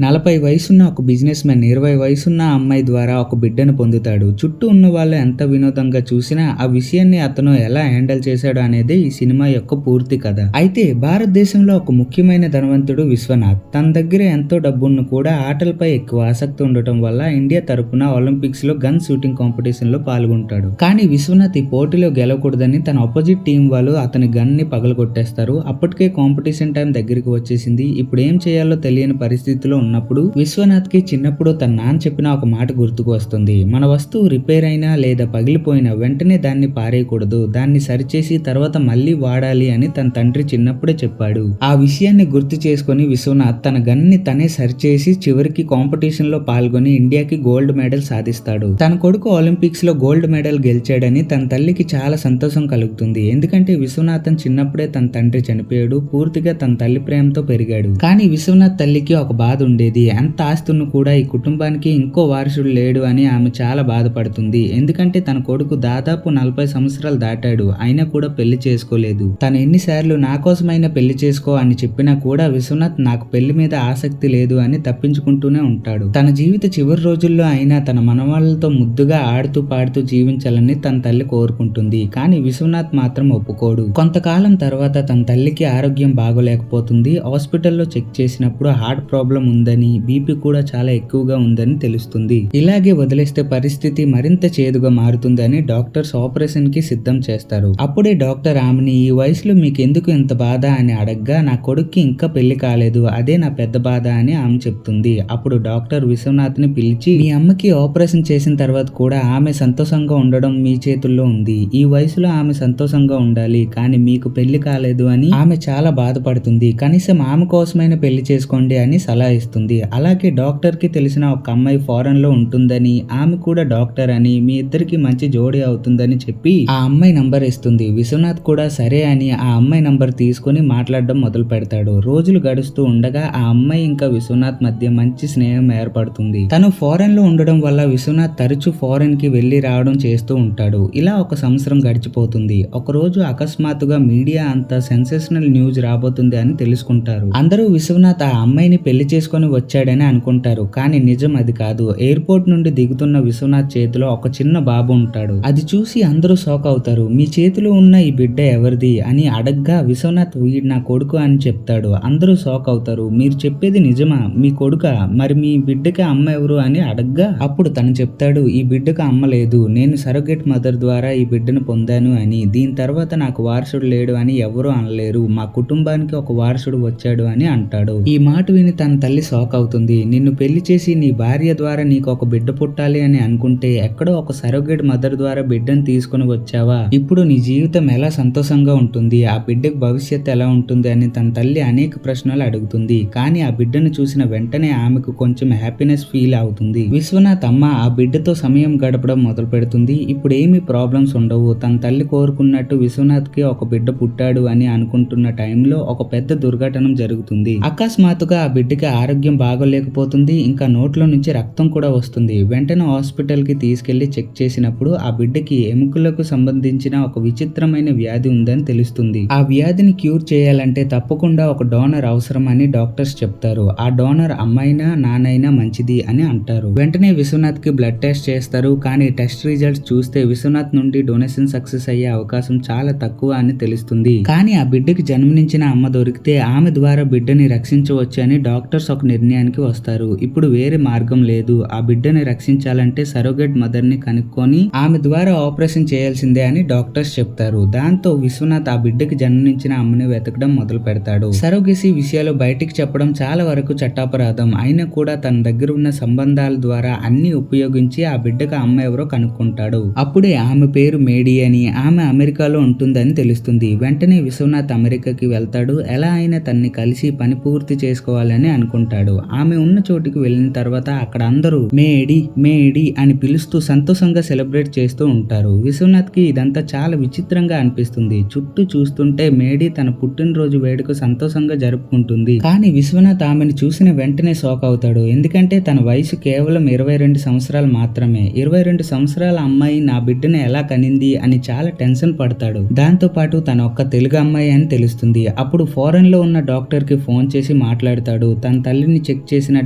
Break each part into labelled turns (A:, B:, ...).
A: 40 వయసున్న ఒక business man 20 వయసున్న అమ్మాయి ద్వారా ఒక బిడ్డను పొందుతాడు. చుట్టూ ఉన్న వాళ్ళు ఎంత వినోదంగా చూసినా ఆ విషయాన్ని అతను ఎలా హ్యాండిల్ చేశాడు అనేది ఈ సినిమా యొక్క పూర్తి కథ. అయితే భారతదేశంలో ఒక ముఖ్యమైన ధనవంతుడు విశ్వనాథ్. తన దగ్గర ఎంతో డబ్బున్న కూడా ఆటలపై ఎక్కువ ఆసక్తి ఉండటం వల్ల ఇండియా తరపున ఒలింపిక్స్ లో గన్ షూటింగ్ కాంపిటీషన్ లో పాల్గొంటాడు. కానీ విశ్వనాథ్ ఈ పోటీలో గెలవకూడదని తన అపోజిట్ టీం వాళ్ళు అతని గన్ ని పగలగొట్టేస్తారు. అప్పటికే కాంపిటీషన్ టైం దగ్గరికి వచ్చేసింది. ఇప్పుడు ఏం చేయాలో తెలియని పరిస్థితిలో ఉన్నప్పుడు విశ్వనాథ్ కి చిన్నప్పుడు తన నాన్న చెప్పిన ఒక మాట గుర్తుకు వస్తుంది. మన వస్తువు రిపేర్ అయినా లేదా పగిలిపోయినా వెంటనే దాన్ని పారేయకూడదు, దాన్ని సరిచేసి తర్వాత మళ్ళీ వాడాలి అని తన తండ్రి చిన్నప్పుడే చెప్పాడు. ఆ విషయాన్ని గుర్తు చేసుకుని విశ్వనాథ్ తన గన్ ని తనే సరిచేసి చివరికి కాంపిటీషన్ లో పాల్గొని ఇండియాకి గోల్డ్ మెడల్ సాధిస్తాడు. తన కొడుకు ఒలింపిక్స్ లో గోల్డ్ మెడల్ గెలిచాడని తన తల్లికి చాలా సంతోషం కలుగుతుంది. ఎందుకంటే విశ్వనాథన్ చిన్నప్పుడే తన తండ్రి చనిపోయాడు. పూర్తిగా తన తల్లి ప్రేమతో పెరిగాడు. కానీ విశ్వనాథ్ తల్లికి ఒక బాధ ఉండేది. ఎంత ఆస్తున్న కూడా ఈ కుటుంబానికి ఇంకో వారసుడు లేడు అని ఆమె చాలా బాధపడుతుంది. ఎందుకంటే తన కొడుకు దాదాపు 40 సంవత్సరాలు దాటాడు, అయినా కూడా పెళ్లి చేసుకోలేదు. తను ఎన్నిసార్లు నా కోసమైనా పెళ్లి చేసుకో అని చెప్పినా కూడా విశ్వనాథ్ నాకు పెళ్లి మీద ఆసక్తి లేదు అని తప్పించుకుంటూనే ఉంటాడు. తన జీవిత చివరి రోజుల్లో అయినా తన మనవాళ్లతో ముద్దుగా ఆడుతూ పాడుతూ జీవించాలని తన తల్లి కోరుకుంటుంది. కానీ విశ్వనాథ్ మాత్రం ఒప్పుకోడు. కొంతకాలం తర్వాత తన తల్లికి ఆరోగ్యం బాగోలేకపోతుంది. హాస్పిటల్లో చెక్ చేసినప్పుడు హార్ట్ ప్రాబ్లం ఉందని, బీపీ కూడా చాలా ఎక్కువగా ఉందని తెలుస్తుంది. ఇలాగే వదిలేస్తే పరిస్థితి మరింత చేదుగా మారుతుందని డాక్టర్స్ ఆపరేషన్ కి సిద్ధం చేస్తారు. అప్పుడే డాక్టర్ ఆమెని ఈ వయసులో మీకెందుకు ఇంత బాధ అని అడగ్గా నా కొడుక్కి ఇంకా పెళ్లి కాలేదు, అదే నా పెద్ద బాధ అని ఆమె చెప్తుంది. అప్పుడు డాక్టర్ విశ్వనాథ్ ని పిలిచి మీ అమ్మకి ఆపరేషన్ చేసిన తర్వాత కూడా ఆమె సంతోషంగా ఉండడం మీ చేతుల్లో ఉంది. ఈ వయసులో ఆమె సంతోషంగా ఉండాలి, కానీ మీకు పెళ్లి కాలేదు అని ఆమె చాలా బాధపడుతుంది. కనీసం ఆమె కోసమైనా పెళ్లి చేసుకోండి అని సలహా ఇస్తుంది. అలాగే డాక్టర్ కి తెలిసిన ఒక అమ్మాయి ఫారెన్ లో ఉంటుందని, ఆమె కూడా డాక్టర్ అని, మీ ఇద్దరికి మంచి జోడీ అవుతుందని చెప్పి ఆ అమ్మాయి నంబర్ ఇస్తుంది. విశ్వనాథ్ కూడా సరే అని ఆ అమ్మాయి నంబర్ తీసుకుని మాట్లాడడం మొదలు పెడతాడు. రోజులు గడుస్తూ ఉండగా ఆ అమ్మాయి ఇంకా విశ్వనాథ్ మధ్య మంచి స్నేహం ఏర్పడుతుంది. తను ఫారెన్ లో ఉండడం వల్ల విశ్వనాథ్ తరచూ ఫారెన్ కి వెళ్లి రావడం చేస్తూ ఉంటాడు. ఇలా ఒక సంవత్సరం గడిచిపోతుంది. ఒక రోజు అకస్మాత్తుగా మీడియా అంతా సెన్సేషనల్ న్యూస్ రాబోతుంది అని తెలుసుకుంటారు. అందరూ విశ్వనాథ్ ఆ అమ్మాయిని పెళ్లి చేసుకుని వచ్చాడని అనుకుంటారు. కానీ నిజం అది కాదు. ఎయిర్పోర్ట్ నుండి దిగుతున్న విశ్వనాథ్ చేతిలో ఒక చిన్న బాబు ఉంటాడు. అది చూసి అందరూ షాక్ అవుతారు. మీ చేతిలో ఉన్న ఈ బిడ్డ ఎవరిది అని అడగ్గా విశ్వనాథ్ వీడు నా కొడుకు అని చెప్తాడు. అందరూ షాక్ అవుతారు. మీరు చెప్పేది నిజమా? మీ కొడుకా? మరి మీ బిడ్డకి అమ్మ ఎవరు అని అడగ్గా అప్పుడు తను చెప్తాడు, ఈ బిడ్డకు అమ్మ లేదు, నేను సరోగేట్ మదర్ ద్వారా ఈ బిడ్డను పొందాను అని. దీని తర్వాత నాకు వారసుడు లేడు అని ఎవరూ అనలేరు, మా కుటుంబానికి ఒక వారసుడు వచ్చాడు అని అంటాడు. ఈ మాట విని తన తల్లి షాక్ అవుతుంది. నిన్ను పెళ్లి చేసి నీ భార్య ద్వారా నీకు ఒక బిడ్డ పుట్టాలి అని అనుకుంటే ఎక్కడో ఒక సరోగేట్ మదర్ ద్వారా బిడ్డను తీసుకుని వచ్చావా? ఇప్పుడు నీ జీవితం ఎలా సంతోషంగా ఉంటుంది, ఆ బిడ్డకు భవిష్యత్తు ఎలా ఉంటుంది అని తన తల్లి అనేక ప్రశ్నలు అడుగుతుంది. కానీ ఆ బిడ్డను చూసిన వెంటనే ఆమెకు కొంచెం హ్యాపీనెస్ ఫీల్ అవుతుంది. విశ్వనాథ్ అమ్మ ఆ బిడ్డతో సమయం గడపడం మొదలు పెడుతుంది. ఇప్పుడు ఏమీ ప్రాబ్లమ్స్ ఉండవు. తన తల్లి కోరుకున్నట్టు విశ్వనాథ్ కి ఒక బిడ్డ పుట్టాడు అని అనుకుంటున్న టైంలో ఒక పెద్ద దుర్ఘటన జరుగుతుంది. అకస్మాత్తుగా ఆ బిడ్డకి ఆరోగ్యం బాగోలేకపోతుంది. ఇంకా నోట్లో నుంచి రక్తం కూడా వస్తుంది. వెంటనే హాస్పిటల్ కి తీసుకెళ్లి చెక్ చేసినప్పుడు ఆ బిడ్డకి ఎముకలకు సంబంధించిన ఒక విచిత్రమైన వ్యాధి ఉందని తెలుస్తుంది. ఆ వ్యాధిని క్యూర్ చేయాలంటే తప్పకుండా ఒక డోనర్ అవసరం అని డాక్టర్స్ చెప్తారు. ఆ డోనర్ అమ్మాయినా నానైనా మంచిది అని అంటారు. వెంటనే విశ్వనాథ్ కి బ్లడ్ టెస్ట్ చేస్తారు. కానీ టెస్ట్ రిజల్ట్స్ చూస్తే విశ్వనాథ్ నుండి డొనేషన్ సక్సెస్ అయ్యే అవకాశం చాలా తక్కువ అని తెలుస్తుంది. కానీ ఆ బిడ్డకి జన్మనించిన అమ్మ దొరికితే ఆమె ద్వారా బిడ్డని రక్షించవచ్చు అని డాక్టర్స్ ఒక నిర్ణయానికి వస్తారు. ఇప్పుడు వేరే మార్గం లేదు. ఆ బిడ్డని రక్షించాలంటే సరోగేట్ మదర్ ని కనుక్కొని ఆమె ద్వారా ఆపరేషన్ చేయాల్సిందే అని డాక్టర్స్ చెప్తారు. దాంతో విశ్వనాథ్ ఆ బిడ్డకి జన్మనించిన అమ్మని వెతకడం మొదలు పెడతాడు. సరోగేసీ విషయాలు బయటికి చెప్పడం చాలా వరకు చట్టాపరాధం అయినా కూడా తన దగ్గర ఉన్న సంబంధాల ద్వారా అన్ని ఉపయోగించి ఆ బిడ్డకు అమ్మ ఎవరో కనుక్కుంటాడు. అప్పుడే ఆమె పేరు మేడీ అని, ఆమె అమెరికాలో ఉంటుందని తెలుస్తుంది. వెంటనే విశ్వనాథ్ అమెరికాకి వెళ్తాడు. ఎలా అయినా తన్ని కలిసి పని పూర్తి చేసుకోవాలని అనుకుంటాడు. ఆమె ఉన్న చోటికి వెళ్ళిన తర్వాత అక్కడ అందరూ మేడీ మేడీ అని పిలుస్తూ సంతోషంగా సెలబ్రేట్ చేస్తూ ఉంటారు. విశ్వనాథ్ కి ఇదంతా చాలా విచిత్రంగా అనిపిస్తుంది. చుట్టూ చూస్తుంటే మేడీ తన పుట్టినరోజు వేడుక సంతోషంగా జరుపుకుంటుంది. కానీ విశ్వనాథ్ ఆమెను చూసిన వెంటనే షాక్ అవుతాడు. ఎందుకంటే తన వయసు కేవలం 22 సంవత్సరాలు మాత్రమే. 22 సంవత్సరాల అమ్మాయి నా బిడ్డను ఎలా కనింది అని చాలా టెన్షన్ పడతాడు. దాంతో పాటు తన ఒక్క తెలుగు అమ్మాయి అని తెలుస్తుంది. అప్పుడు ఫారెన్ లో ఉన్న డాక్టర్ కి ఫోన్ చేసి మాట్లాడతాడు. తన తల్లిని చెక్ చేసిన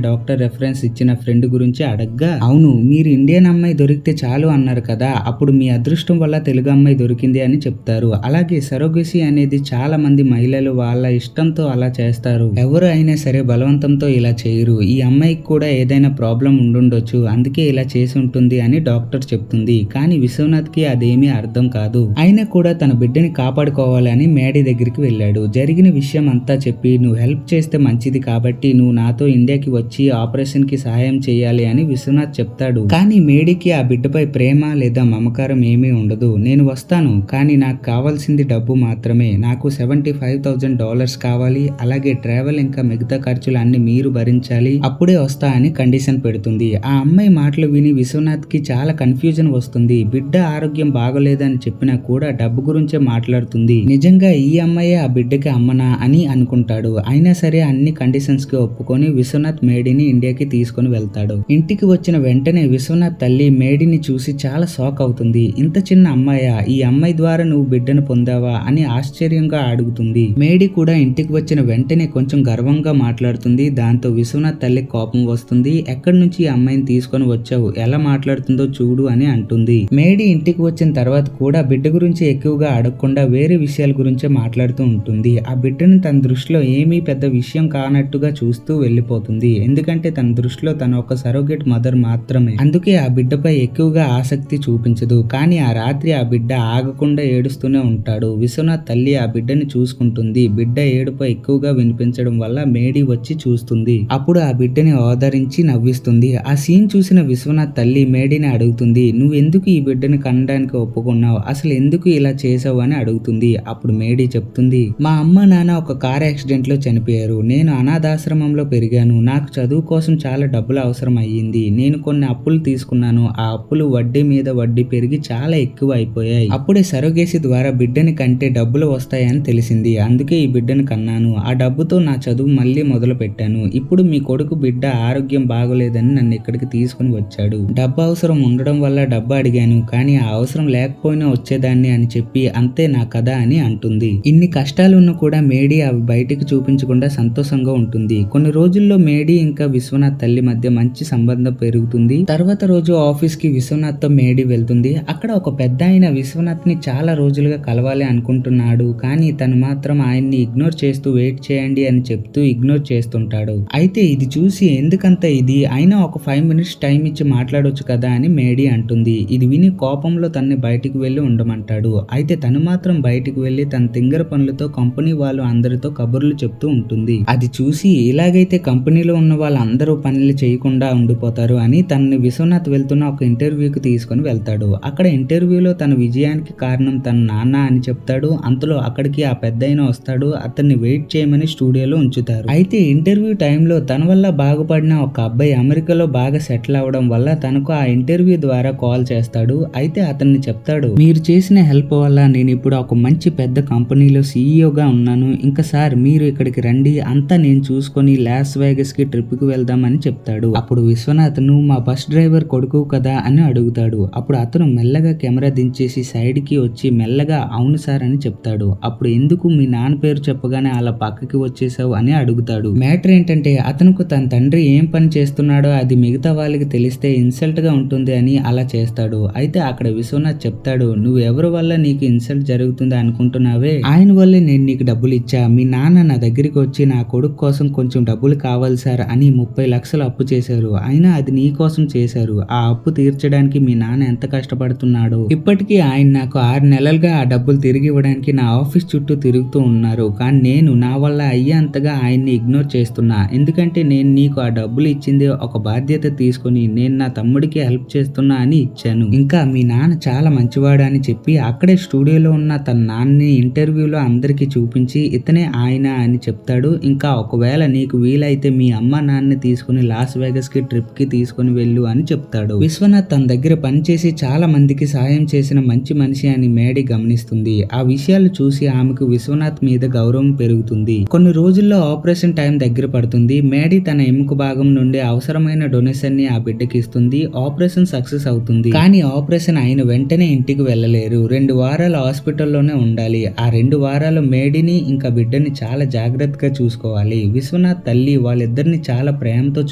A: డాక్టర్ రెఫరెన్స్ ఇచ్చిన ఫ్రెండ్ గురించి అడగ్గా, అవును మీరు ఇండియన్ అమ్మాయి దొరికితే చాలు అన్నారు కదా, అప్పుడు మీ అదృష్టం వల్ల తెలుగు అమ్మాయి దొరికింది అని చెప్తారు. అలాగే సరోగసీ అనేది చాలా మంది మహిళలు వాళ్ళ ఇష్టంతో అలా చేస్తారు. ఎవరు అయినా సరే బలవంతంతో ఇలా చేయరు. ఈ అమ్మాయికి కూడా ఏదైనా ప్రాబ్లం ఉండుండొచ్చు, అందుకే ఇలా చేసి ఉంటుంది అని డాక్టర్ చెప్తుంది. కానీ విశ్వనాథ్ కి అదేమీ అర్థం కాదు. అయినా కూడా తన బిడ్డని కాపాడుకోవాలని మేడీ దగ్గరికి వెళ్ళాడు. జరిగిన విషయం అంతా చెప్పి, నువ్వు హెల్ప్ చేస్తే మంచిది కాబట్టి నువ్వు నాతో ఇండియాకి వచ్చి ఆపరేషన్ కి సహాయం చేయాలి అని విశ్వనాథ్ చెప్తాడు. కానీ మేడీకి ఆ బిడ్డపై ప్రేమ లేదా మమకారం ఏమీ ఉండదు. నేను వస్తాను, కానీ నాకు కావాల్సింది డబ్బు మాత్రమే. నాకు $75,000 కావాలి. అలాగే ట్రావెల్ ఇంకా మిగతా ఖర్చులు అన్ని మీరు భరించాలి, అప్పుడే వస్తా అని కండిషన్ పెడుతుంది. ఆ అమ్మాయి మాటలు విని విశ్వనాథ్ కి చాలా కన్ఫ్యూజన్ వస్తుంది. బిడ్డ ఆరోగ్యం బాగోలేదని చెప్పినా కూడా డబ్బు గురించే మాట్లాడుతుంది. నిజంగా ఈ అమ్మాయే ఆ బిడ్డకి అమ్మనా అని అనుకుంటాడు. అయినా సరే అన్ని కండిషన్స్ కి ఒప్పుకొని విశ్వనాథ్ మేడీని ఇండియాకి తీసుకొని వెళ్తాడు. ఇంటికి వచ్చిన వెంటనే విశ్వనాథ్ తల్లి మేడీని చూసి చాలా షాక్ అవుతుంది. ఇంత చిన్న అమ్మాయా, ఈ అమ్మాయి ద్వారా నువ్వు బిడ్డను పొందావా అని ఆశ్చర్యంగా అడుగుతుంది. మేడీ కూడా ఇంటికి వచ్చిన వెంటనే కొంచెం గర్వంగా మాట్లాడుతుంది. దాంతో విశ్వనాథ్ తల్లి కోపం వస్తుంది. ఎక్కడి నుంచి ఈ అమ్మాయిని తీసుకొని వచ్చావు, ఎలా మాట్లాడుతుందో చూడు అని అంటుంది. మేడీ ఇంటికి వచ్చిన తర్వాత కూడా బిడ్డ గురించి ఎక్కువగా అడగకుండా వేరే విషయాల గురించే మాట్లాడుతూ ఉంటుంది. ఆ బిడ్డను తన దృష్టిలో ఏమీ పెద్ద విషయం కానట్టుగా చూస్తూ వెళ్ళిపోతుంది. ఎందుకంటే తన దృష్టిలో తన ఒక సరోగేట్ మదర్ మాత్రమే. అందుకే ఆ బిడ్డపై ఎక్కువగా ఆసక్తి చూపించదు. కానీ ఆ రాత్రి ఆ బిడ్డ ఆగకుండా ఏడుస్తూనే ఉంటాడు. విశ్వనాథ్ తల్లి ఆ బిడ్డని చూసుకుంటుంది. బిడ్డ ఏడుపు ఎక్కువగా వినిపించడం వల్ల మేడీ వచ్చి చూస్తుంది. అప్పుడు ఆ బిడ్డని ఓదారించి నవ్విస్తుంది. ఆ సీన్ చూసిన విశ్వనాథ్ తల్లి మేడీని అడుగుతుంది, నువ్వు ఎందుకు ఈ బిడ్డని కనడానికి ఒప్పుకున్నావు, అసలు ఎందుకు ఇలా చేసావు అని అడుగుతుంది. అప్పుడు మేడీ చెప్తుంది, మా అమ్మ నాన్న ఒక కార్ యాక్సిడెంట్ లో చనిపోయారు. నేను అనాథాశ్రమంలో పెరిగాను. నాకు చదువు కోసం చాలా డబ్బులు అవసరం అయ్యింది. నేను కొన్ని అప్పులు తీసుకున్నాను. ఆ అప్పులు వడ్డీ మీద వడ్డీ పెరిగి చాలా ఎక్కువ అయిపోయాయి. అప్పుడే సరోగేసి ద్వారా బిడ్డని కంటే డబ్బులు వస్తాయని తెలిసింది. అందుకే ఈ బిడ్డను కన్నాను. ఆ డబ్బుతో నా చదువు మళ్ళీ మొదలు పెట్టాను. ఇప్పుడు మీ కొడుకు బిడ్డ ఆరోగ్యం బాగోలేదని నన్ను ఇక్కడికి తీసుకుని వచ్చాడు. డబ్బు అవసరం ఉండడం వల్ల డబ్బు అడిగాను, కానీ ఆ అవసరం లేకపోయినా వచ్చేదాన్ని అని చెప్పి అంతే నా కథ అని అంటుంది. ఇన్ని కష్టాలున్నా కూడా మేడీ అవి బయటికి చూపించకుండా సంతోషంగా ఉంటుంది. కొన్ని రోజుల్లో మేడీ ఇంకా విశ్వనాథ్ తల్లి మధ్య మంచి సంబంధం పెరుగుతుంది. తర్వాత రోజు ఆఫీస్ కి విశ్వనాథ్ తో మేడీ వెళ్తుంది. అక్కడ ఒక పెద్ద ఆయన విశ్వనాథ్ ని చాలా రోజులుగా కలవాలి అనుకుంటున్నాడు. కానీ తను మాత్రం ఆయన్ని ఇగ్నోర్ చేస్తూ వెయిట్ చేయండి అని చెప్తూ ఇగ్నోర్ చేస్తుంటాడు. అయితే ఇది చూసి ఎందుకంత ఇది, అయినా ఒక 5 minutes టైం ఇచ్చి మాట్లాడొచ్చు కదా అని మేడీ అంటుంది. ఇది విని కోపంలో తన్ని బయటికి వెళ్లి ఉండమంటాడు. అయితే తను మాత్రం బయటికి వెళ్లి తన తింగర పనులతో కంపెనీ వాళ్ళు అందరితో కబుర్లు చెప్తూ ఉంటుంది. అది చూసి ఇలాగైతే కంపెనీలో ఉన్న వాళ్ళందరూ పనులు చేయకుండా ఉండిపోతారు అని తనని విశ్వనాథ్ వెళ్తున్న ఒక ఇంటర్వ్యూకి తీసుకుని వెళ్తాడు. అక్కడ ఇంటర్వ్యూలో తన విజయానికి కారణం తన నాన్న అని చెప్తాడు. అంతలో అక్కడికి ఆ పెద్దయిన వస్తాడు. అతన్ని వెయిట్ చేయమని స్టూడియోలో ఉంచుతారు. అయితే ఇంటర్వ్యూ టైంలో తన వల్ల బాగుపడిన ఒక అబ్బాయి అమెరికాలో బాగా సెటిల్ అవడం వల్ల తనకు ఆ ఇంటర్వ్యూ ద్వారా కాల్ చేస్తాడు. అయితే అతన్ని చెప్తాడు, మీరు చేసిన హెల్ప్ వల్ల నేను ఇప్పుడు ఒక మంచి పెద్ద కంపెనీలో సీఈఓగా ఉన్నాను. ఇంకా సార్ మీరు ఇక్కడికి రండి, అంతా నేను చూసుకొని లాస్ వేగస్ కి ట్రిప్ కి వెళ్దామని చెప్తాడు. అప్పుడు విశ్వనాథ్ నువ్వు మా బస్ డ్రైవర్ కొడుకు కదా అని అడుగుతాడు. అప్పుడు అతను మెల్లగా కెమెరా దించేసి సైడ్ కి వచ్చి మెల్లగా అవును సార్ అని చెప్తాడు. అప్పుడు ఎందుకు మీ నాన్న పేరు చెప్పగానే అలా పక్కకి వచ్చేసావు అని అడుగుతాడు. మ్యాటర్ ఏంటంటే అతనుకు తన తండ్రి ఏం పని చేస్తున్నాడో అది మిగతా వాళ్ళకి తెలిస్తే ఇన్సల్ట్ గా ఉంటుంది అని అలా చేస్తాడు. అయితే అక్కడ విశ్వనాథ్ చెప్తాడు, నువ్వు ఎవరి వల్ల నీకు ఇన్సల్ట్ జరుగుతుంది అనుకుంటున్నావే, ఆయన వల్లే నేను నీకు డబ్బులు ఇచ్చా. మీ నాన్న నా దగ్గరికి వచ్చి నా కొడుకు కోసం కొంచెం డబ్బులు కావాలి సార్ అని 30 లక్షలు అప్పు చేశారు. అయినా అది నీ కోసం చేశారు. ఆ అప్పు తీర్చడానికి మీ నాన్న ఎంత కష్టపడుతున్నాడో. ఇప్పటికీ ఆయన నాకు 6 నెలలుగా ఆ డబ్బులు తిరిగి ఇవ్వడానికి నా ఆఫీస్ చుట్టూ తిరుగుతూ ఉన్నారు. కానీ నేను నా వల్ల అయ్యేంతగా ఆయన్ని ఇగ్నోర్ చేస్తున్నా. ఎందుకంటే నేను నీకు ఆ డబ్బులు ఇచ్చింది ఒక బాధ్యత తీసుకుని నేను నా తమ్ముడికి హెల్ప్ చేస్తున్నా అని ఇచ్చాను. ఇంకా మీ నాన్న చాలా మంచివాడు అని చెప్పి అక్కడే స్టూడియోలో ఉన్న తన నాన్నని ఇంటర్వ్యూలో అందరికి చూపించి ఇతనే ఆయన అని చెప్తాడు. ఇంకా ఒకవేళ నీకు వీలైతే మీ అమ్మ నాన్నని తీసుకుని లాస్ వేగస్ కి ట్రిప్ కి తీసుకుని వెళ్ళు అని చెప్తాడు. విశ్వనాథ్ తన దగ్గర పనిచేసి చాలా మందికి సాయం చేసిన మంచి మనిషి అని మేడీ గమనిస్తుంది. ఆ విషయాలు చూసి ఆమెకు విశ్వనాథ్ మీద గౌరవం పెరుగుతుంది. కొన్ని రోజుల్లో ఆపరేషన్ టైం దగ్గర పడుతుంది. మేడీ తన ఎముక భాగం నుండి అవసరమైన డొనేషన్ ని ఆ బిడ్డకి ఇస్తుంది. ఆపరేషన్ సక్సెస్ అవుతుంది. కానీ ఆపరేషన్ అయిన వెంటనే ఇంటికి వెళ్ళలేరు. 2 వారాలు హాస్పిటల్లోనే ఉండాలి. ఆ 2 వారాలు మేడీని ఇంకా బిడ్డని చాలా జాగ్రత్తగా చూసుకోవాలి. విశ్వనాథ్ విశ్వనాథ్ తల్లి వాళ్ళిద్దరిని చాలా ప్రేమతో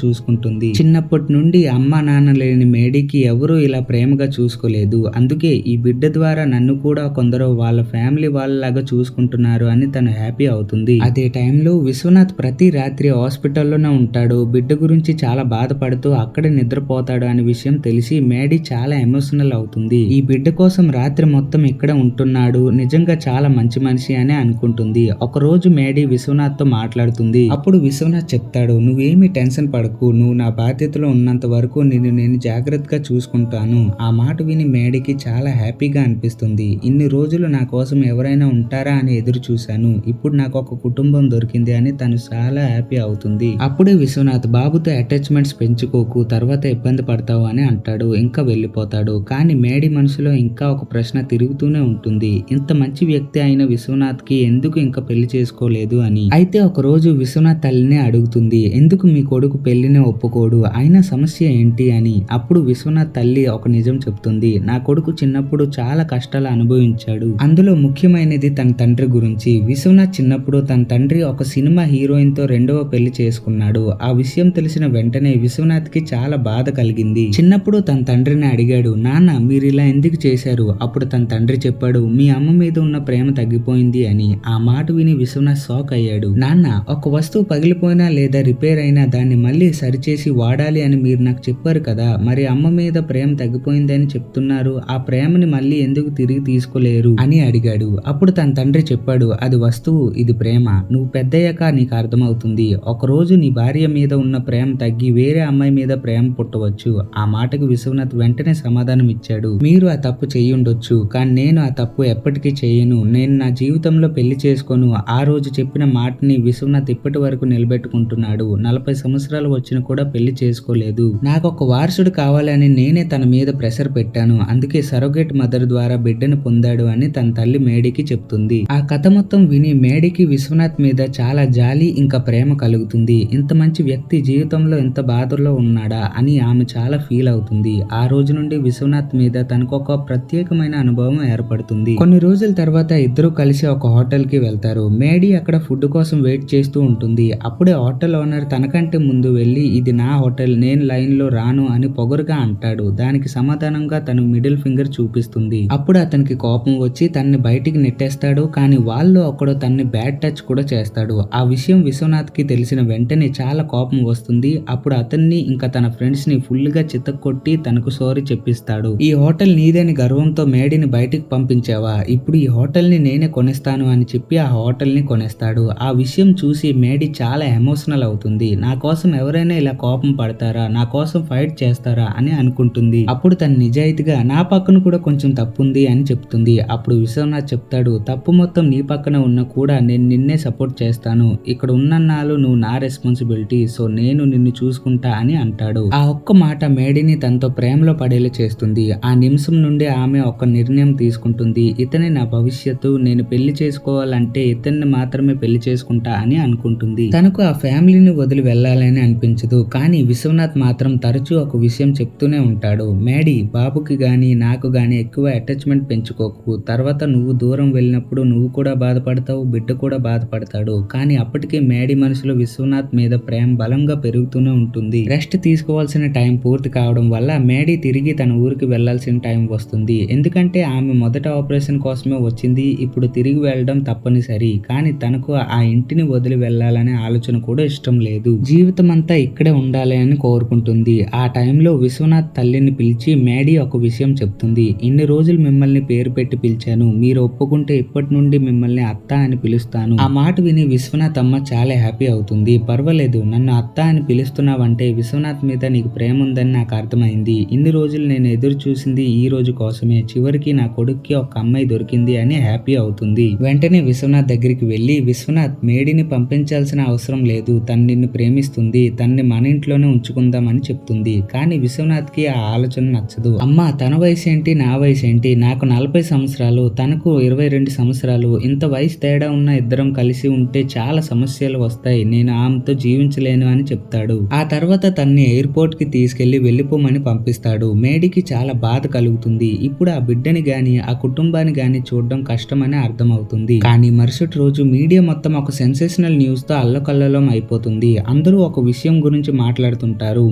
A: చూసుకుంటుంది. చిన్నప్పటి నుండి అమ్మ నాన్న లేని మేడీకి ఎవరూ ఇలా ప్రేమగా చూసుకోలేదు. అందుకే ఈ బిడ్డ ద్వారా నన్ను కూడా కొందరు వాళ్ళ ఫ్యామిలీ వాళ్ళలాగా చూసుకుంటున్నారు అని తను హ్యాపీ అవుతుంది. అదే టైంలో విశ్వనాథ్ ప్రతి రాత్రి హాస్పిటల్లోనే ఉంటాడు. బిడ్డ గురించి చాలా బాధపడుతూ అక్కడే నిద్రపోతాడు అనే విషయం తెలిసి మేడీ చాలా ఎమోషనల్ అవుతుంది. ఈ బిడ్డ కోసం రాత్రి మొత్తం ఇక్కడ ఉంటున్నాడు, నిజంగా చాలా మంచి మనిషి అని అనుకుంటుంది. ఒక రోజు మేడీ విశ్వనాథ్ తో మాట్లాడుతుంది. అప్పుడు విశ్వనాథ్ చెప్తాడు, నువ్వేమి టెన్షన్ పడకు, నువ్వు నా బాధ్యతలో ఉన్నంత వరకు నేను జాగ్రత్తగా చూసుకుంటాను. ఆ మాట విని మేడీకి చాలా హ్యాపీగా అనిపిస్తుంది. ఇన్ని రోజులు నా కోసం ఎవరైనా ఉంటారా అని ఎదురు చూశాను, ఇప్పుడు నాకు ఒక కుటుంబం దొరికింది అని తను చాలా హ్యాపీ అవుతుంది. అప్పుడే విశ్వనాథ్, బాబుతో అటాచ్మెంట్స్ పెంచుకోకు, తర్వాత ఇబ్బంది పడతావు అని అంటాడు. ఇంకా వెళ్ళిపోతాడు. కానీ మేడీ మనసులో ఇంకా ఒక ప్రశ్న తిరుగుతూనే ఉంటుంది, ఇంత మంచి వ్యక్తి అయిన విశ్వనాథ్ కి ఎందుకు ఇంకా పెళ్లి చేసుకోలేదు అని. అయితే ఒక రోజు విశ్వనాథ్ తల్లిని అడుగుతుంది, ఎందుకు మీ కొడుకు పెళ్లిని ఒప్పుకోడు, అయినా సమస్య ఏంటి అని. అప్పుడు విశ్వనాథ్ తల్లి ఒక నిజం చెప్తుంది, నా కొడుకు చిన్నప్పుడు చాలా కష్టాలు అనుభవించాడు, అందులో ముఖ్యమైనది తన తండ్రి గురించి. విశ్వనాథ్ చిన్నప్పుడు తన తండ్రి ఒక సినిమా హీరోయిన్ తో రెండవ పెళ్లి చేసుకున్నాడు. ఆ విషయం తెలిసిన వెంటనే విశ్వనాథ్ కి చాలా బాధ కలిగింది. చిన్నప్పుడు తన తండ్రిని అడిగాడు, నాన్న మీరు ఇలా ఎందుకు చేశారు? అప్పుడు తన తండ్రి చెప్పాడు, మీ అమ్మ మీద ఉన్న ప్రేమ తగ్గిపోయింది అని. ఆ మాట విని విశ్వనాథ్ షాక్ అయ్యాడు. నాన్న, ఒక వస్తువు పగిలిపోయినా లేదా రిపేర్ అయినా దాన్ని మళ్ళీ సరిచేసి వాడాలి అని మీరు నాకు చెప్పారు కదా, మరి అమ్మ మీద ప్రేమ తగ్గిపోయింది అని చెప్తున్నారు, ఆ ప్రేమని మళ్ళీ ఎందుకు తిరిగి తీసుకోలేరు అని అడిగాడు. అప్పుడు తన తండ్రి చెప్పాడు, అది వస్తువు, ఇది ప్రేమ, నువ్వు పెద్దయ్యాక నీకు అర్థమవుతుంది. ఒక రోజు నీ భార్య మీద ఉన్న ప్రేమ తగ్గి వేరే అమ్మాయి మీద ప్రేమ పుట్టవచ్చు. ఆ మాటకు విశ్వనాథ్ వెంటనే సమాధానం ఇచ్చాడు, మీరు ఆ తప్పు చెయ్యుండొచ్చు, కానీ నేను ఆ తప్పు ఎప్పటికీ చేయను, నేను నా జీవితంలో పెళ్లి చేసుకోను. ఆ రోజు చెప్పిన మాటని విశ్వనాథ్ ఇప్పటి వరకు నిలబెట్టుకుంటున్నాడు. 40 సంవత్సరాలు వచ్చినా కూడా పెళ్లి చేసుకోలేదు. నాకు ఒక వారసుడు కావాలని నేనే తన మీద ప్రెషర్ పెట్టాను, అందుకే సరోగేట్ మదర్ ద్వారా బిడ్డను పొందాడు అని తన తల్లి మేడీకి చెప్తుంది. ఆ కథ మొత్తం విని మేడీకి విశ్వనాథ్ మీద చాలా జాలి ఇంకా ప్రేమ కలుగుతుంది. ఇంత మంచి వ్యక్తి జీవితంలో ఎంత బాధల్లో ఉన్నాడా అని ఆమె చాలా ఫీల్ అవుతుంది. ఆ రోజు నుండి విశ్వనాథ్ మీద తనకు ఒక ప్రత్యేకమైన అనుభవం ఏర్పడుతుంది. కొన్ని రోజుల తర్వాత ఇద్దరు కలిసి ఒక హోటల్ కి వెళ్తారు. మేడీ అక్కడ ఫుడ్ కోసం వెయిట్ చేస్తూ ఉంటుంది. అప్పుడే హోటల్ ఓనర్ తనకంటే ముందు వెళ్లి, ఇది నా హోటల్, నేను లైన్ లో రాను అని పొగరుగా అంటాడు. దానికి సమాధానంగా తను మిడిల్ ఫింగర్ చూపిస్తుంది. అప్పుడు అతనికి కోపం వచ్చి తనని బయటికి నెట్టేస్తాడు. కానీ వాళ్ళు ఒకడు తనని బ్యాడ్ టచ్ కూడా చేస్తాడు. ఆ విషయం విశ్వనాథ్ కి తెలిసిన వెంటనే చాలా కోపం వస్తుంది. అప్పుడు అతన్ని ఇంకా తన ఫ్రెండ్స్ ని ఫుల్ గా చితక్కొట్టి తనకు సారీ చెప్పిస్తాడు. ఈ హోటల్ నీదని గర్వంతో మేడీని బయటికి పంపించావా, ఇప్పుడు ఈ హోటల్ ని నేనే కొనేస్తాను అని చెప్పి ఆ హోటల్ ని కొనేస్తాడు. ఆ విషయం చూసి మేడీ చాలా ఎమోషనల్ అవుతుంది. నా కోసం ఎవరైనా ఇలా కోపం పడతారా, నా కోసం ఫైట్ చేస్తారా అని అనుకుంటుంది. అప్పుడు తను నిజాయితీగా, నా పక్కన కూడా కొంచెం తప్పుంది అని చెప్తుంది. అప్పుడు విశ్వనాథ్ చెప్తాడు, తప్పు మొత్తం నీ పక్కన ఉన్నా కూడా నేను నిన్నే సపోర్ట్ చేస్తాను, ఇక్కడ ఉన్నన్నాళ్ళు నువ్వు నా రెస్పాన్సిబిలిటీ, సో నేను నిన్ను చూసుకుంటా అని అంటాడు. ఆ ఒక్క మాట మేడీని తనతో ప్రేమలో పడేలా చేస్తుంది. ఆ నిమిషం నుండి ఆమె ఒక నిర్ణయం తీసుకుంటుంది, ఇతనే నా భవిష్యత్తు, నేను పెళ్లి చేసుకోవాలంటే ఇతన్ని మాత్రమే పెళ్లి చేసుకుంటా అని అనుకుంటుంది. తనకు ఆ ఫ్యామిలీని వదిలి వెళ్ళాలని అనిపించదు. కానీ విశ్వనాథ్ మాత్రం తరచూ ఒక విషయం చెప్తూనే ఉంటాడు, మేడీ, బాబుకి గాని నాకు గాని ఎక్కువ అటాచ్మెంట్ పెంచుకోకు, తర్వాత నువ్వు దూరం వెళ్ళినప్పుడు నువ్వు కూడా బాధపడతావు, బిడ్డ కూడా బాధపడతాడు. కానీ అప్పటికే మేడీ మనసులో విశ్వనాథ్ మీద ప్రేమ బలంగా పెరుగుతూనే ఉంటుంది. రెస్ట్ తీసుకోవాల్సిన టైం పూర్తి కావడం వల్ల మేడీ తిరిగి తన ఊరికి వెళ్లాల్సిన టైం వస్తుంది. ఎందుకంటే ఆమె మొదట ఆపరేషన్ కోసమే వచ్చింది, ఇప్పుడు తిరిగి వెళ్ళడం తప్పనిసరి. కానీ తనకు ఆ ఇంటిని వదిలి వెళ్లాలనే ఆలోచన కూడా ఇష్టం లేదు. జీవితం అంతా ఇక్కడే ఉండాలి అని కోరుకుంటుంది. ఆ టైంలో విశ్వనాథ్ తల్లిని పిలిచి మేడీ ఒక విషయం చెప్తుంది, ఇన్ని రోజులు మిమ్మల్ని పేరు పెట్టి పిలిచాను, మీరు ఒప్పుకుంటే ఇప్పటి నుండి మిమ్మల్ని అత్త అని పిలుస్తాను. ఆ మాట విని విశ్వనాథ్ అమ్మ చాలా హ్యాపీ అవుతుంది. పర్వాలేదు, నన్ను అత్త అని పిలుస్తున్నావంటే విశ్వనాథ్ మీద నీకు ప్రేమ ఉందని నాకు అర్థమైంది. ఇన్ని రోజులు నేను ఎదురు చూసింది ఈ రోజు కోసమే, చివరికి నా కొడుక్కి ఒక అమ్మాయి దొరికింది అని హ్యాపీ అవుతుంది. వెంటనే విశ్వనాథ్ దగ్గరికి వెళ్లి, విశ్వనాథ్, మేడీని పంపించాల్సిన అవసరం లేదు, తను నిన్ను ప్రేమిస్తుంది, తన్ని మన ఇంట్లోనే ఉంచుకుందామని చెప్తుంది. కానీ విశ్వనాథ్ కి ఆ ఆలోచన నచ్చదు. అమ్మ, తన వయసు ఏంటి, నా వయసు ఏంటి, నాకు 40 సంవత్సరాలు, తనకు 22 సంవత్సరాలు, ఇంత వయసు తేడా ఉన్న ఇద్దరం కలిసి ఉంటే చాలా సమస్యలు వస్తాయి, నేను ఆమెతో జీవించలేను అని చెప్తాడు. ఆ తర్వాత తన్ని ఎయిర్పోర్ట్ కి తీసుకెళ్లి వెళ్లిపోమని పంపిస్తాడు. మేడీకి చాలా బాధ కలుగుతుంది. ఇప్పుడు ఆ బిడ్డని గాని ఆ కుటుంబాన్ని గాని చూడడం కష్టమని అర్థమవుతుంది. కానీ మరుసటి రోజు మీడియా మొత్తం ఒక సెన్సేషనల్ న్యూస్ తో అల్లకల్లోలం అయిపోతుంది. అందరూ ఒక విషయం గురించి మాట్లాడుతుంటారు.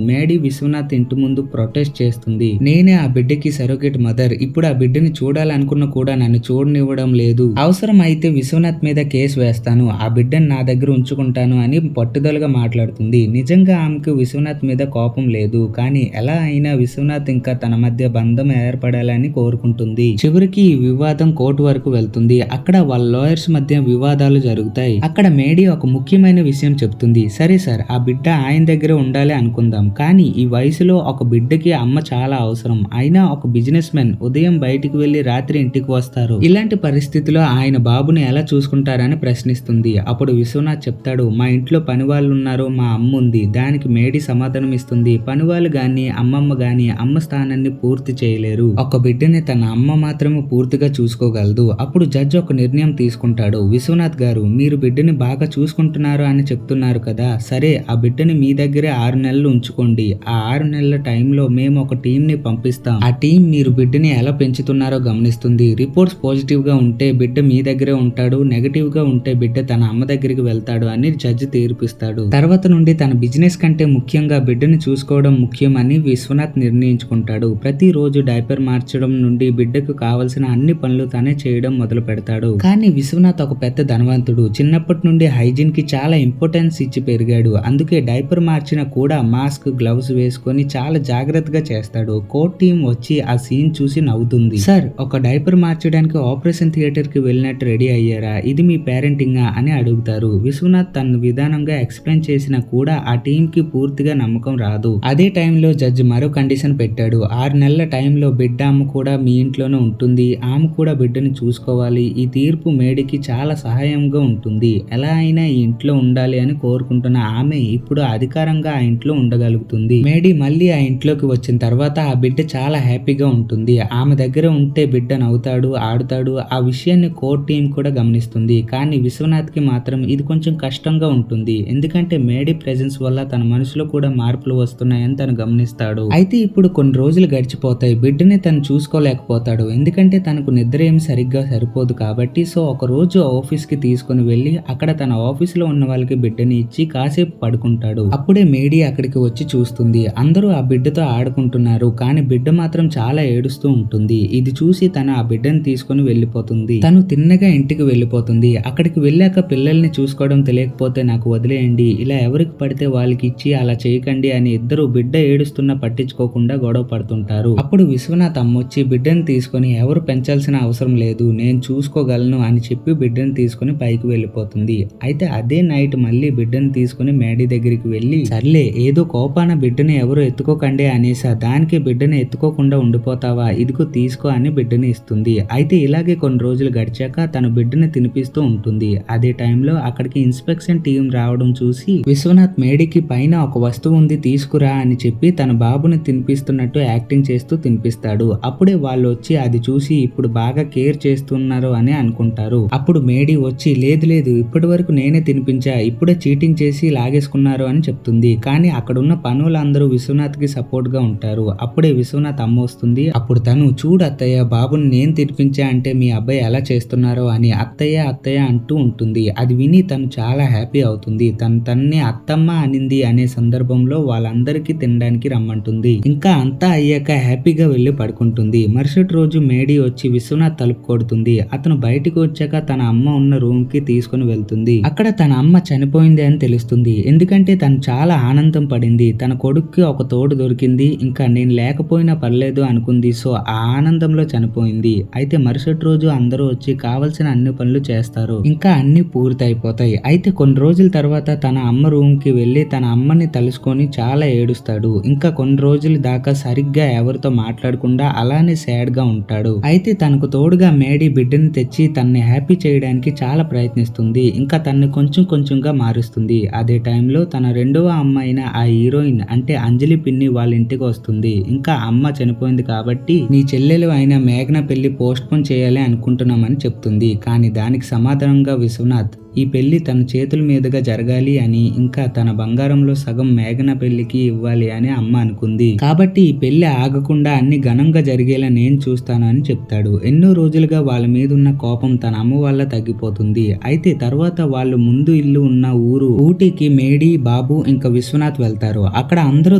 A: మేడీ విశ్వనాథ్ ఇంటి ముందు ప్రొటెస్ట్ చేస్తుంది. నేనే ఆ బిడ్డకి సరోగేట్ మదర్. ఇప్పుడు ఆ బిడ్డని చూడాలనుకున్న కూడా నన్ను చూడనివ్వడం లేదు. అవసరం అయితే విశ్వనాథ్ మీద కేసు వేస్తాను. ఆ బిడ్డని నా దగ్గర ఉంచుకుంటాను అని పట్టుదలగా మాట్లాడుతుంది. నిజంగా ఆమెకు విశ్వనాథ్ మీద కోపం లేదు. కానీ ఎలా అయినా విశ్వనాథ్ ఇంకా తన మధ్య బంధం ఏర్పడాలని కోరుకుంటుంది. చివరికి ఈ వివాదం కోర్టు వరకు వెళ్తుంది. అక్కడ వాళ్ళ లాయర్స్ మధ్య వివాదాలు జరుగుతాయి. అక్కడ మేడీ ఒక ముఖ్యమైన విషయం చెప్తుంది. సరే సార్, ఆ బిడ్డ ఆయన దగ్గర ఉండాలి అనుకుందాం. కానీ ఈ వయసులో ఒక బిడ్డకి అమ్మ చాలా అవసరం. అయినా ఒక బిజినెస్ మ్యాన్ ఉదయం బయటికి వెళ్లి రాత్రి ఇంటికి వస్తారు. ఇలాంటి పరిస్థితిలో ఆయన బాబుని ఎలా చూసుకుంటారని ప్రశ్నిస్తుంది. అప్పుడు విశ్వనాథ్ చెప్తాడు, మా ఇంట్లో పని వాళ్ళు ఉన్నారు, మా అమ్మ ఉంది. దానికి మేడీ సమాధానం ఇస్తుంది, పని వాళ్ళు గాని అమ్మమ్మ గాని అమ్మ స్థానాన్ని పూర్తి చేయలేరు. ఒక బిడ్డని తన అమ్మ మాత్రమే పూర్తిగా చూసుకోగలదు. అప్పుడు జడ్జి ఒక నిర్ణయం తీసుకుంటాడు. విశ్వనాథ్ గారు, మీరు బిడ్డని బాగా చూసుకుంటున్నారు అని చెప్తున్నారు కదా, సరే ఆ బిడ్డని మీ దగ్గరే 6 నెలలు ఉంచుకోండి. ఆ 6 నెలల టైంలో మేము ఒక టీం ని పంపిస్తాం. ఆ టీం మీరు బిడ్డని ఎలా పెంచుతున్నారో గమనిస్తుంది. రిపోర్ట్స్ పాజిటివ్ గా ఉంటే బిడ్డ మీ దగ్గరే ఉంటాడు, నెగటివ్ గా ఉంటే బిడ్డ తన అమ్మ దగ్గరికి వెళ్తాడు అని జడ్జి తీర్పిస్తాడు. తర్వాత నుండి తన బిజినెస్ కంటే ముఖ్యంగా బిడ్డని చూసుకోవడం ముఖ్యం అని విశ్వనాథ్ నిర్ణయించుకుంటాడు. ప్రతిరోజు డైపర్ మార్చడం నుండి బిడ్డకు కావలసిన అన్ని పనులు తనే చేయడం మొదలు పెడతాడు. కానీ విశ్వనాథ్ ఒక పెద్ద ధనవంతుడు. చిన్నప్పటి నుండి హైజీన్ కి చాలా ఇంపార్టెన్స్ ఇచ్చి పెరిగాడు. అందుకే డైపర్ మార్చిన కూడా మాస్క్, గ్లౌస్ వేసుకొని చాలా జాగ్రత్తగా చేస్తాడు. కోర్ట్ టీం వచ్చి ఆ సీన్ చూసి నవ్వుతుంది. సార్, ఒక డైపర్ మార్చడానికి ఆపరేషన్ థియేటర్ కి వెళ్ళినట్టు రెడీ అయ్యారా? ఇది మీ పేరెంటింగా అని అడుగుతారు. విశ్వనాథ్ తన విధానంగా ఎక్స్ప్లెయిన్ చేసినా కూడా ఆ టీం కి పూర్తిగా నమ్మకం రాదు. అదే టైంలో జడ్జి మరో కండిషన్ పెట్టాడు. 6 నెలల టైంలో బిడ్డ అమ్మ కూడా మీ ఇంట్లోనే ఉంటుంది. ఆమె కూడా బిడ్డని చూసుకోవాలి. ఈ తీర్పు మేడీకి చాలా సహాయంగా ఉంటుంది. ఎలా అయినా ఈ ఇంట్లో ఉండాలి అని కోరుకుంటున్న ఆమె ఇప్పుడు అధికారంగా ఆ ఇంట్లో ఉండగలుగుతుంది. మేడీ మళ్ళీ ఆ ఇంట్లోకి వచ్చిన తర్వాత ఆ బిడ్డ చాలా హ్యాపీగా ఉంటుంది. ఆమె దగ్గర ఉంటే బిడ్డ నవ్వుతాడు, ఆడుతాడు. ఆ విషయాన్ని కోర్ట్ టీం కూడా గమనిస్తుంది. కానీ విశ్వనాథ్ కి మాత్రం ఇది కొంచెం కష్టంగా ఉంటుంది. ఎందుకంటే మేడీ ప్రెజెన్స్ వల్ల తన మనసులో కూడా మార్పులు వస్తున్నాయని తను గమనిస్తాడు. అయితే ఇప్పుడు కొన్ని రోజులు గడిచిపోతాయి. బిడ్డని తను చూసుకోలేకపోతాడు. ఎందుకంటే తనకు నిద్ర ఏమి సరిగ్గా సరిపోదు కాబట్టి. సో ఒక రోజు ఆఫీస్ కి తీసుకుని వెళ్లి అక్కడ తన ఆఫీస్ లో ఉన్న వాళ్ళకి బిడ్డని ఇచ్చి కాసేపు పడుకుంటాడు. అప్పుడే మేడీ అక్కడికి వచ్చి చూస్తుంది. అందరూ ఆ బిడ్డతో ఆడుకుంటున్నారు. కానీ బిడ్డ మాత్రం చాలా ఏడుస్తూ ఉంటుంది. ఇది చూసి తను ఆ బిడ్డని తీసుకుని వెళ్ళిపోతుంది. తను తిన్నగా ఇంటికి వెళ్ళిపోతుంది. అక్కడికి వెళ్ళాక పిల్లల్ని చూసుకోవడం తెలియకపోతే నాకు వదిలేయండి, ఇలా ఎవరికి పడితే వాళ్ళకి ఇచ్చి అలా చేయకండి అని ఇద్దరు బిడ్డ ఏడుస్తున్నా పట్టించుకోకుండా గొడవ పడుతుంటారు. అప్పుడు విశ్వనాథ్ అమ్మొచ్చి బిడ్డని తీసుకుని ఎవరు పెంచాల్సిన అవసరం లేదు, నేను చూసుకోగలను అని చెప్పి బిడ్డని తీసుకుని పైకి వెళ్ళిపోతుంది. అయితే అదే నైట్ మళ్ళీ బిడ్డని తీసుకుని మేడీ దగ్గరికి వెళ్ళి, సర్లే ఏదో కోపాన బిడ్డని ఎవరు ఎత్తుకోకండి అనేసా, దానికి బిడ్డని ఎత్తుకోకుండా ఉండిపోతావా, ఇదిగో తీసుకో అని బిడ్డని ఇస్తుంది. అయితే ఇలాగే కొన్ని రోజులు గడిచాక తన బిడ్డని తినిపిస్తూ ఉంటుంది. అదే టైంలో అక్కడికి ఇన్స్పెక్షన్ టీం రావడం చూసి విశ్వనాథ్ మేడీకి పైన ఒక వస్తువు ఉంది తీసుకురా అని చెప్పి తన బాబుని తినిపిస్తున్నట్టు యాక్టింగ్ చేస్తూ తినిపిస్తాడు. అప్పుడే వాళ్ళు వచ్చి అది చూసి ఇప్పుడు బాగా కేర్ చేస్తున్నారు అని అనుకుంటారు. అప్పుడు మేడీ వచ్చి లేదు లేదు, ఇప్పటి వరకు నేనే తినిపించా, ఇప్పుడే చీటింగ్ చేసి లాగేసుకున్నారు అని చెప్తుంది. కానీ అక్కడున్న పనులందరూ విశ్వనాథ్ కి సపోర్ట్ గా ఉంటారు. అప్పుడే విశ్వనాథ్ అమ్మ వస్తుంది. అప్పుడు తను, చూడు అత్తయ్య, బాబుని నేను తినిపించా అంటే మీ అబ్బాయి ఎలా చేస్తున్నారో అని అత్తయ్య అత్తయ్య అంటూ ఉంటుంది. అది విని తను చాలా హ్యాపీ అవుతుంది. తన్ని అత్తమ్మ అనింది అనే సందర్భంలో వాళ్ళందరికీ తినడానికి రమ్మంటుంది. ఇంకా అంతా అయ్యాక హ్యాపీగా వెళ్లి పడుకుంటుంది. మరుసటి రోజు మేడీ వచ్చి విశ్వనాథ్ తలుపు కొడుతుంది. అతను బయటికి వచ్చాక తన అమ్మ ఉన్న రూమ్ కి తీసుకుని వెళ్తుంది. అక్కడ తన అమ్మ చనిపోయింది అని తెలుస్తుంది. ఎందుకంటే తను చాలా ఆనందం పడింది. తన కొడుక్కి ఒక తోడు దొరికింది. ఇంకా నేను లేకపోయినా పర్లేదు అనుకుంది. సో ఆ ఆనందంలో చనిపోయింది. అయితే మరుసటి రోజు అందరూ వచ్చి కావలసిన అన్ని పనులు చేస్తారు. ఇంకా అన్ని పూర్తయిపోతాయి. అయితే కొన్ని రోజుల తర్వాత తన అమ్మ రూమ్ కి వెళ్లి తన అమ్మని తలుసుకొని చాలా ఏడుస్తాడు. ఇంకా కొన్ని రోజుల దాకా సరిగ్గా ఎవరితో మాట్లాడకుండా అలానే సాడ్ గా ఉంటాడు. అయితే తనకు తోడుగా మేడీ బిడ్డని తెచ్చి తనని హ్యాపీ చేయడానికి చాలా ప్రయత్నిస్తుంది. ఇంకా తనని కొంచెం కొంచెంగా మారుస్తుంది. అదే టైంలో తన రెండవ అమ్మ అయిన ఆ హీరోయిన్ అంటే అంజలి పిన్ని వాళ్ళ ఇంటికి వస్తుంది. ఇంకా అమ్మ చనిపోయింది కాబట్టి నీ చెల్లెలు అయిన మేఘన పెళ్లి పోస్ట్ పోన్ చేయాలి అనుకుంటున్నామని చెప్తుంది. కానీ దానికి సమాధానంగా విశ్వనాథ్, ఈ పెళ్లి తన చేతుల మీదుగా జరగాలి అని, ఇంకా తన బంగారంలో సగం మేఘన పెళ్లికి ఇవ్వాలి అని అమ్మ అనుకుంది. కాబట్టి ఈ పెళ్లి ఆగకుండా అన్ని ఘనంగా జరిగేలా నేను చూస్తాను అని చెప్తాడు. ఎన్నో రోజులుగా వాళ్ళ మీద ఉన్న కోపం తన అమ్మ వల్ల తగ్గిపోతుంది. అయితే తర్వాత వాళ్ళు ముందు ఇల్లు ఉన్న ఊరు ఊటీకి మేడి, బాబు ఇంకా విశ్వనాథ్ వెళ్తారు. అక్కడ అందరూ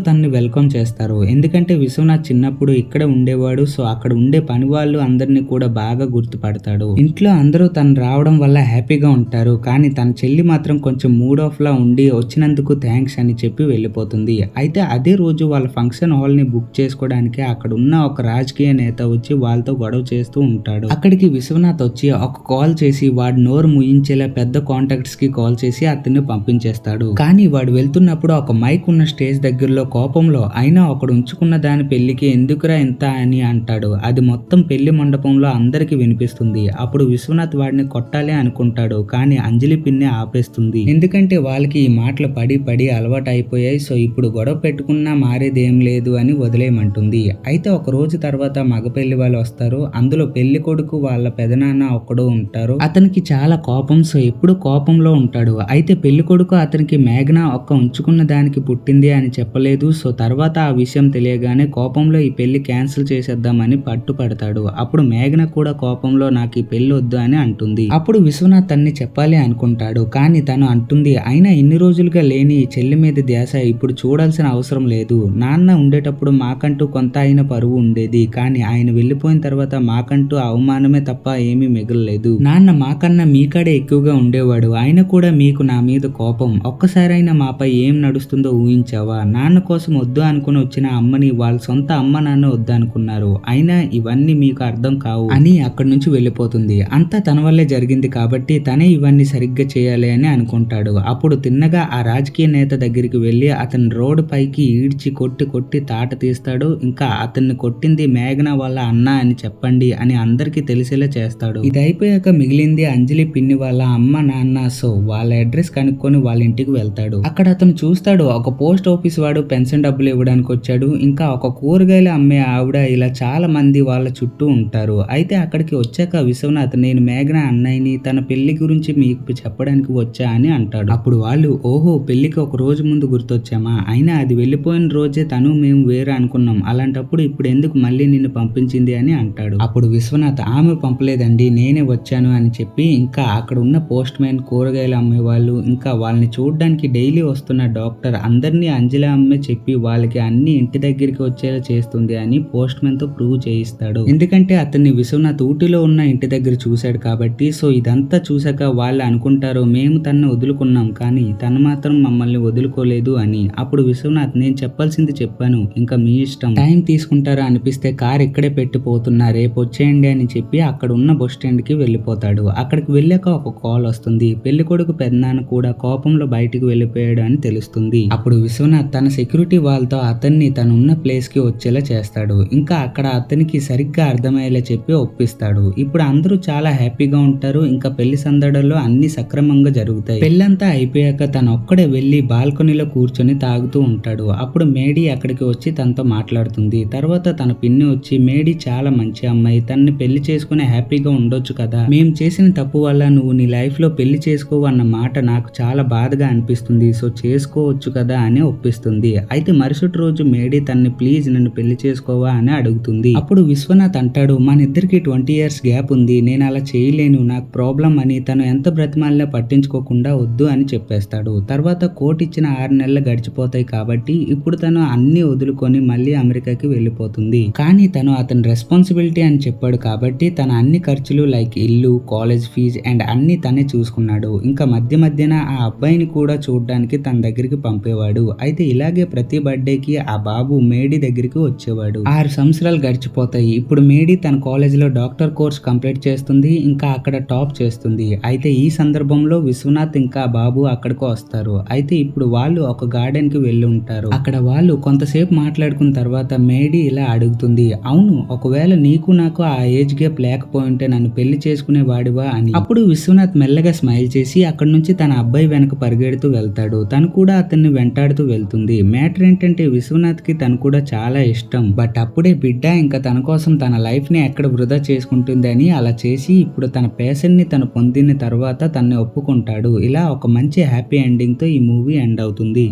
A: తనని వెల్కమ్ చేస్తారు. ఎందుకంటే విశ్వనాథ్ చిన్నప్పుడు ఇక్కడ ఉండేవాడు. సో అక్కడ ఉండే పని వాళ్ళు అందరినీ కూడా బాగా గుర్తుపడతాడు. ఇంట్లో అందరూ తను రావడం వల్ల హ్యాపీగా ఉంటారు. కానీ తన చెల్లి మాత్రం కొంచెం మూడ్ ఆఫ్ లా ఉండి వచ్చినందుకు థ్యాంక్స్ అని చెప్పి వెళ్ళిపోతుంది. అయితే అదే రోజు వాళ్ళ ఫంక్షన్ హాల్ ని బుక్ చేసుకోవడానికి అక్కడ ఉన్న ఒక రాజకీయ నేత వచ్చి వాళ్ళతో గొడవ చేస్తూ ఉంటాడు. అక్కడికి విశ్వనాథ్ వచ్చి ఒక కాల్ చేసి వాడు నోరు ముయించేలా పెద్ద కాంటాక్ట్స్ కి కాల్ చేసి అతన్ని పంపించేస్తాడు. కానీ వాడు వెళ్తున్నప్పుడు ఒక మైక్ ఉన్న స్టేజ్ దగ్గరలో కోపంలో అయినా ఒకడు ఉంచుకున్న దాని పెళ్లికి ఎందుకురా ఇంత అని అంటాడు. అది మొత్తం పెళ్లి మండపంలో అందరికి వినిపిస్తుంది. అప్పుడు విశ్వనాథ్ వాడిని కొట్టాలి అనుకుంటాడు. కానీ అంజలి పిన్ని ఆపేస్తుంది. ఎందుకంటే వాళ్ళకి ఈ మాటలు పడి పడి అలవాటు అయిపోయాయి. సో ఇప్పుడు గొడవ పెట్టుకున్నా మారేదేం లేదు అని వదిలేయమంటుంది. అయితే ఒక రోజు తర్వాత మగ పెళ్లి వాళ్ళు వస్తారు. అందులో పెళ్లి కొడుకు వాళ్ళ పెదనాన్న ఒక్కడు ఉంటారు. అతనికి చాలా కోపం. సో ఎప్పుడు కోపంలో ఉంటాడు. అయితే పెళ్లి కొడుకు అతనికి మేఘన ఒక్క ఉంచుకున్న దానికి పుట్టింది అని చెప్పలేదు. సో తర్వాత ఆ విషయం తెలియగానే కోపంలో ఈ పెళ్లి క్యాన్సిల్ చేసేద్దామని పట్టుపడతాడు. అప్పుడు మేఘన కూడా కోపంలో నాకు ఈ పెళ్లి వద్దు అని అంటుంది. అప్పుడు విశ్వనాథ్ తన్ని చెప్పాలి అనుకుంటాడు. కానీ తను అంటుంది, అయినా ఇన్ని రోజులుగా లేని ఈ చెల్లి మీద ధ్యాస ఇప్పుడు చూడాల్సిన అవసరం లేదు. నాన్న ఉండేటప్పుడు మాకంటూ కొంత అయిన పరువు ఉండేది. కానీ ఆయన వెళ్ళిపోయిన తర్వాత మాకంటూ అవమానమే తప్ప ఏమీ మిగలలేదు. నాన్న మాకన్నా మీకాడే ఎక్కువగా ఉండేవాడు. ఆయన కూడా మీకు నా మీద కోపం. ఒక్కసారైనా మాపై ఏం నడుస్తుందో ఊహించావా? నాన్న కోసం వద్దు అనుకుని వచ్చిన అమ్మని వాళ్ళ సొంత అమ్మ నాన్న వద్దనుకున్నారు. అయినా ఇవన్నీ మీకు అర్థం కావు అని అక్కడి నుంచి వెళ్ళిపోతుంది. అంతా తన వల్లే జరిగింది కాబట్టి తనే ఇవన్నీ సరిగ్గా చేయాలి అని అనుకుంటాడు. అప్పుడు తిన్నగా ఆ రాజకీయ నేత దగ్గరికి వెళ్లి అతని రోడ్డు పైకి ఈడ్చి కొట్టి కొట్టి తాట తీస్తాడు. ఇంకా అతన్ని కొట్టింది మేఘన వాళ్ళ అన్న అని చెప్పండి అని అందరికీ తెలిసేలా చేస్తాడు. ఇది అయిపోయాక మిగిలింది అంజలి పిన్ని వాళ్ళ అమ్మ నాన్న. సో వాళ్ళ అడ్రస్ కనుక్కొని వాళ్ళ ఇంటికి వెళ్తాడు. అక్కడ అతను చూస్తాడు ఒక పోస్ట్ ఆఫీస్ వాడు పెన్షన్ డబ్బులు ఇవ్వడానికి వచ్చాడు. ఇంకా ఒక కూరగాయలు అమ్మే ఆవిడ, ఇలా చాలా మంది వాళ్ళ చుట్టూ ఉంటారు. అయితే అక్కడికి వచ్చాక విశ్వనాథ్ నేను మేఘన అన్నయ్యని, తన పెళ్లి గురించి మీకు చెప్పడానికి వచ్చా అని అంటాడు. అప్పుడు వాళ్ళు ఓహో పెళ్లికి ఒక రోజు ముందు గుర్తొచ్చామా? అయినా అది వెళ్ళిపోయిన రోజే తను మేము వేరే అనుకున్నాం. అలాంటప్పుడు ఇప్పుడు ఎందుకు మళ్ళీ నిన్ను పంపించింది అని అంటాడు. అప్పుడు విశ్వనాథ్ ఆమె పంపలేదండి నేనే వచ్చాను అని చెప్పి, ఇంకా అక్కడ ఉన్న పోస్ట్ మ్యాన్, కూరగాయలు అమ్మే వాళ్ళు, ఇంకా వాళ్ళని చూడడానికి డైలీ వస్తున్న డాక్టర్ అందరినీ అంజలి అమ్మే చెప్పి వాళ్ళకి అన్ని ఇంటి దగ్గరికి వచ్చేలా చేస్తుంది అని పోస్ట్ మ్యాన్ తో ప్రూవ్ చేయిస్తాడు. ఎందుకంటే అతన్ని విశ్వనాథ్ ఊటీలో ఉన్న ఇంటి దగ్గర చూశాడు కాబట్టి. సో ఇదంతా చూసాక వాళ్ళు అనుకుంటారు మేము తనను వదులుకున్నాం కానీ తను మాత్రం మమ్మల్ని వదులుకోలేదు అని. అప్పుడు విశ్వనాథ్ నేను చెప్పాల్సింది చెప్పాను, ఇంకా మీ ఇష్టం, టైం తీసుకుంటారా అనిపిస్తే కార్ ఇక్కడే పెట్టిపోతున్నా రేపు వచ్చేయండి అని చెప్పి అక్కడ ఉన్న బస్ స్టాండ్ కి వెళ్ళిపోతాడు. అక్కడికి వెళ్ళాక ఒక కాల్ వస్తుంది. పెళ్లి కొడుకు పెద్దనాన్న కూడా కోపంలో బయటికి వెళ్ళిపోయాడు అని తెలుస్తుంది. అప్పుడు విశ్వనాథ్ తన సెక్యూరిటీ వాళ్ళతో అతన్ని తనున్న ప్లేస్ కి వచ్చేలా చేస్తాడు. ఇంకా అక్కడ అతనికి సరిగ్గా అర్థమయ్యేలా చెప్పి ఒప్పిస్తాడు. ఇప్పుడు అందరూ చాలా హ్యాపీగా ఉంటారు. ఇంకా పెళ్లి సందడిలో అన్ని సక్రమంగా జరుగుతాయి. పెళ్ళంతా అయిపోయాక తను ఒక్కడే వెళ్లి బాల్కనీలో కూర్చొని తాగుతూ ఉంటాడు. అప్పుడు మేడీ అక్కడికి వచ్చి తనతో మాట్లాడుతుంది. తర్వాత తన పిన్ని వచ్చి మేడీ చాలా మంచి అమ్మాయి, తనని పెళ్లి చేసుకుని హ్యాపీగా ఉండొచ్చు కదా, మేము చేసిన తప్పు వల్ల నువ్వు నీ లైఫ్ లో పెళ్లి చేసుకోవు అన్న మాట నాకు చాలా బాధగా అనిపిస్తుంది. సో చేసుకోవచ్చు కదా అని ఒప్పిస్తుంది. అయితే మరుసటి రోజు మేడీ తనని ప్లీజ్ నన్ను పెళ్లి చేసుకోవా అని అడుగుతుంది. అప్పుడు విశ్వనాథ్ అంటాడు మన ఇద్దరికి 20 years గ్యాప్ ఉంది, నేను అలా చేయలేను, నాకు ప్రాబ్లం అని. తను ఎంత బ్రతిమాలినా పట్టించుకోకుండా వద్దు అని చెప్పేస్తాడు. తర్వాత కోర్టు ఇచ్చిన 6 నెలలు గడిచిపోతాయి కాబట్టి ఇప్పుడు తను అన్ని వదులుకొని మళ్ళీ అమెరికాకి వెళ్ళిపోతుంది. కానీ తను అతని రెస్పాన్సిబిలిటీ అని చెప్పాడు కాబట్టి తన అన్ని ఖర్చులు లైక్ ఇల్లు, కాలేజ్ ఫీజ్ అండ్ అన్ని తనే చూసుకున్నాడు. ఇంకా మధ్య మధ్యన ఆ అబ్బాయిని కూడా చూడడానికి తన దగ్గరికి పంపేవాడు. అయితే ఇలాగే ప్రతి బర్త్డేకి ఆ బాబు మేడీ దగ్గరికి వచ్చేవాడు. 6 సంవత్సరాలు గడిచిపోతాయి. ఇప్పుడు మేడీ తన కాలేజ్ లో డాక్టర్ కోర్స్ కంప్లీట్ చేస్తుంది. ఇంకా అక్కడ టాప్ చేస్తుంది. అయితే ఈ సందర్భంలో విశ్వనాథ్ ఇంకా బాబు అక్కడికి వస్తారు. అయితే ఇప్పుడు వాళ్ళు ఒక గార్డెన్ కి వెళ్ళి ఉంటారు. అక్కడ వాళ్ళు కొంతసేపు మాట్లాడుకున్న తర్వాత మేడీ ఇలా అడుగుతుంది, అవును ఒకవేళ నీకు నాకు ఆ ఏజ్ గ్యాప్ లేకపోయింటే నన్ను పెళ్లి చేసుకునే వాడివా అని. అప్పుడు విశ్వనాథ్ మెల్లగా స్మైల్ చేసి అక్కడి నుంచి తన అబ్బాయి వెనక పరిగెడుతూ వెళ్తాడు. తను కూడా అతన్ని వెంటాడుతూ వెళ్తుంది. మ్యాటర్ ఏంటంటే విశ్వనాథ్ కి తను కూడా చాలా ఇష్టం. బట్ అప్పుడే బిడ్డ ఇంకా తన కోసం తన లైఫ్ ని ఎక్కడ వృధా చేసుకుంటుంది అని అలా చేసి ఇప్పుడు తన పేషెంట్ ని తను పొందిన తర్వాత తర్వాత తనని ఒప్పుకుంటాడు. ఇలా ఒక మంచి హ్యాపీ ఎండింగ్‌తో ఈ మూవీ ఎండ్ అవుతుంది.